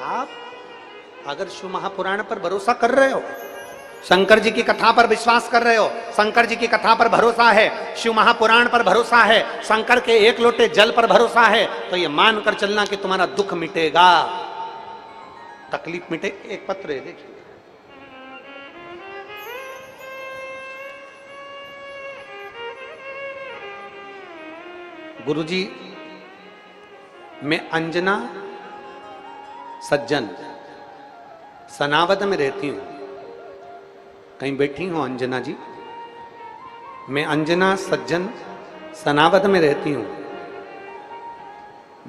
आप अगर शिव महापुराण पर भरोसा कर रहे हो, शंकर जी की कथा पर विश्वास कर रहे हो, शंकर जी की कथा पर भरोसा है, शिव महापुराण पर भरोसा है, शंकर के एक लोटे जल पर भरोसा है, तो ये मानकर चलना कि तुम्हारा दुख मिटेगा, तकलीफ मिटे। एक पत्र है, देखिए। गुरुजी, मैं अंजना सज्जन सनावद में रहती हूं। कहीं बैठी हूं अंजना जी? मैं अंजना सज्जन सनावद में रहती हूं।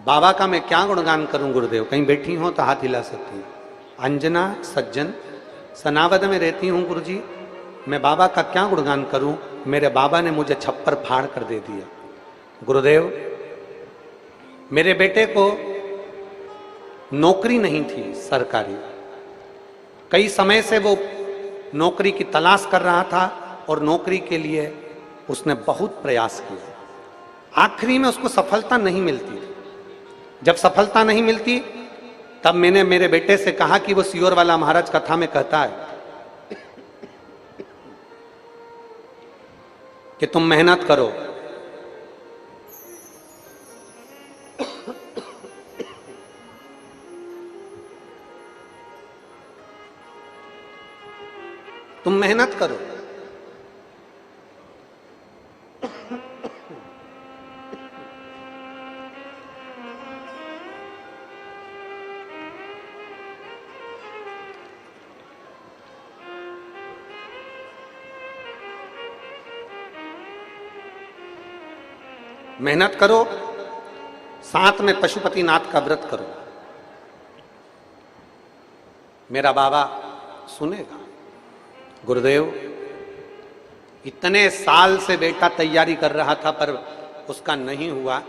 बाबा का मैं क्या गुणगान करूं गुरुदेव? कहीं बैठी हो तो हाथ हिला सकती हूं। अंजना सज्जन सनावद में रहती हूं गुरुजी, मैं बाबा का क्या गुणगान करूं? मेरे बाबा ने मुझे छप्पर फाड़ कर दे दिया। गुरुदेव, मेरे बेटे को नौकरी नहीं थी सरकारी, कई समय से वो नौकरी की तलाश कर रहा था और नौकरी के लिए उसने बहुत प्रयास किया। आखिरी में उसको सफलता नहीं मिलती थी। जब सफलता नहीं मिलती तब मैंने मेरे बेटे से कहा कि वो सियोर वाला महाराज कथा में कहता है कि तुम मेहनत करो, तुम मेहनत करो। मेहनत करो, साथ में पशुपतिनाथ का व्रत करो। मेरा बाबा सुनेगा। गुरुदेव, इतने साल से बेटा तैयारी कर रहा था पर उसका नहीं हुआ।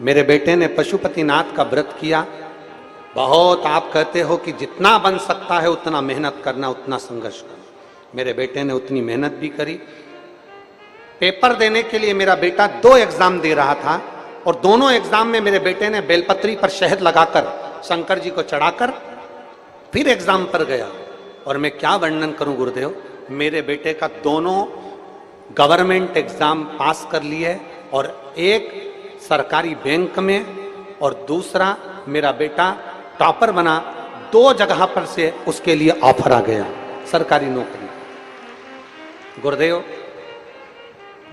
मेरे बेटे ने पशुपतिनाथ का व्रत किया। बहुत आप कहते हो कि जितना बन सकता है उतना मेहनत करना, उतना संघर्ष करना। मेरे बेटे ने उतनी मेहनत भी करी। पेपर देने के लिए मेरा बेटा 2 एग्जाम दे रहा था और दोनों एग्जाम में मेरे बेटे ने बेलपत्री पर शहद लगाकर शंकर जी को चढ़ाकर फिर एग्जाम पर गया। और मैं क्या वर्णन करूं गुरुदेव, मेरे बेटे का दोनों गवर्नमेंट एग्जाम पास कर लिए और एक सरकारी बैंक में और दूसरा मेरा बेटा टॉपर बना। 2 जगह पर से उसके लिए ऑफर आ गया सरकारी नौकरी। गुरुदेव,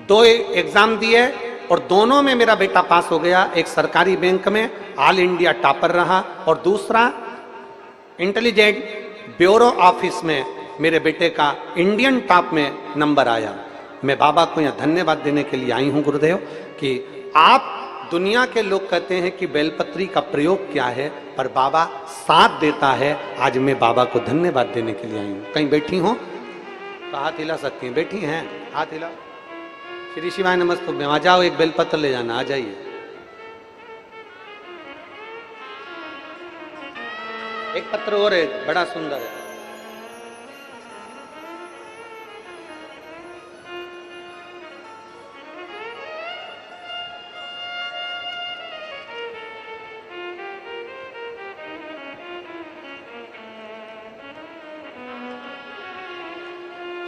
2 एग्जाम दिए और दोनों में मेरा बेटा पास हो गया। एक सरकारी बैंक में ऑल इंडिया टॉपर रहा और दूसरा इंटेलिजेंट ब्यूरो ऑफिस में मेरे बेटे का इंडियन टॉप में नंबर आया। मैं बाबा को यहाँ धन्यवाद देने के लिए आई हूँ गुरुदेव कि आप, दुनिया के लोग कहते हैं कि बेलपत्री का प्रयोग क्या है, पर बाबा साथ देता है। आज मैं बाबा को धन्यवाद देने के लिए आई हूँ। कहीं बैठी हो तो हाथ हिला सकती हैं। बैठी हैं, हाथ हिला। श्री शिवाय नमस्ते। आ जाओ, एक बेलपत्र ले जाना, आ जाइए। एक पत्र और है, बड़ा सुंदर है।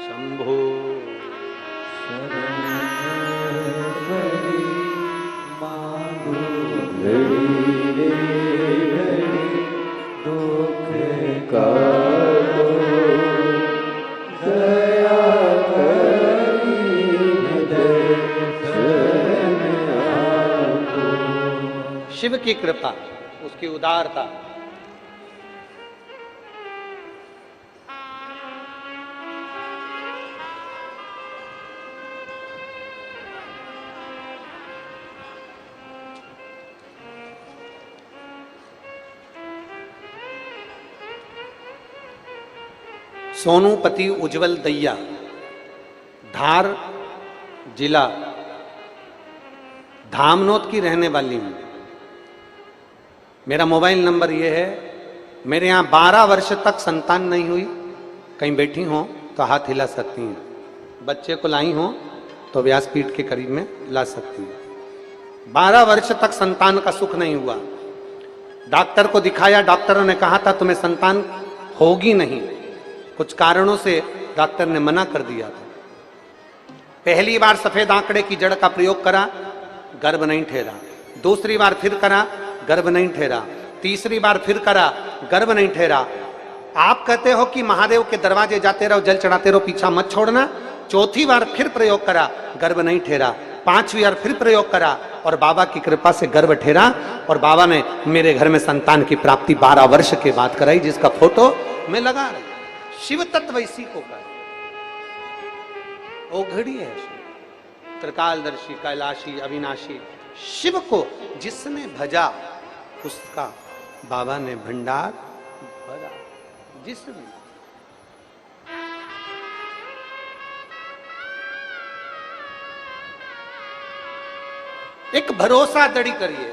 शंभो शिव की कृपा, उसकी उदारता। सोनूपति उज्जवल दैया, धार जिला, धामनोद की रहने वाली हूं। मेरा मोबाइल नंबर ये है। मेरे यहाँ 12 वर्ष तक संतान नहीं हुई। कहीं बैठी हो तो हाथ हिला सकती हैं। बच्चे को लाई हो तो व्यासपीठ के करीब में ला सकती हैं। 12 वर्ष तक संतान का सुख नहीं हुआ। डॉक्टर को दिखाया, डॉक्टरों ने कहा था तुम्हें संतान होगी नहीं, कुछ कारणों से डॉक्टर ने मना कर दिया था। पहली बार सफेद आंकड़े की जड़ का प्रयोग करा, गर्भ नहीं ठहरा। दूसरी बार फिर करा, गर्भ नहीं ठहरा। तीसरी बार फिर करा, गर्भ नहीं ठहरा। आप कहते हो कि महादेव के दरवाजे जाते रहो, जल चढ़ाते रहो, पीछा मत छोड़ना। चौथी बार फिर प्रयोग करा, गर्भ नहीं ठहरा। पांचवी बार फिर प्रयोग करा और बाबा की कृपा से गर्भ ठहरा और बाबा ने मेरे घर में संतान की प्राप्ति 12 वर्ष के बाद कराई, जिसका फोटो मैं लगा रही। शिव तत्व इसी को कर, वो घड़ी है त्रिकालदर्शी, कैलाशी, अविनाशी शिव को जिसने भजा उसका बाबा ने भंडार भरा। जिसने एक भरोसा दड़ी करिए,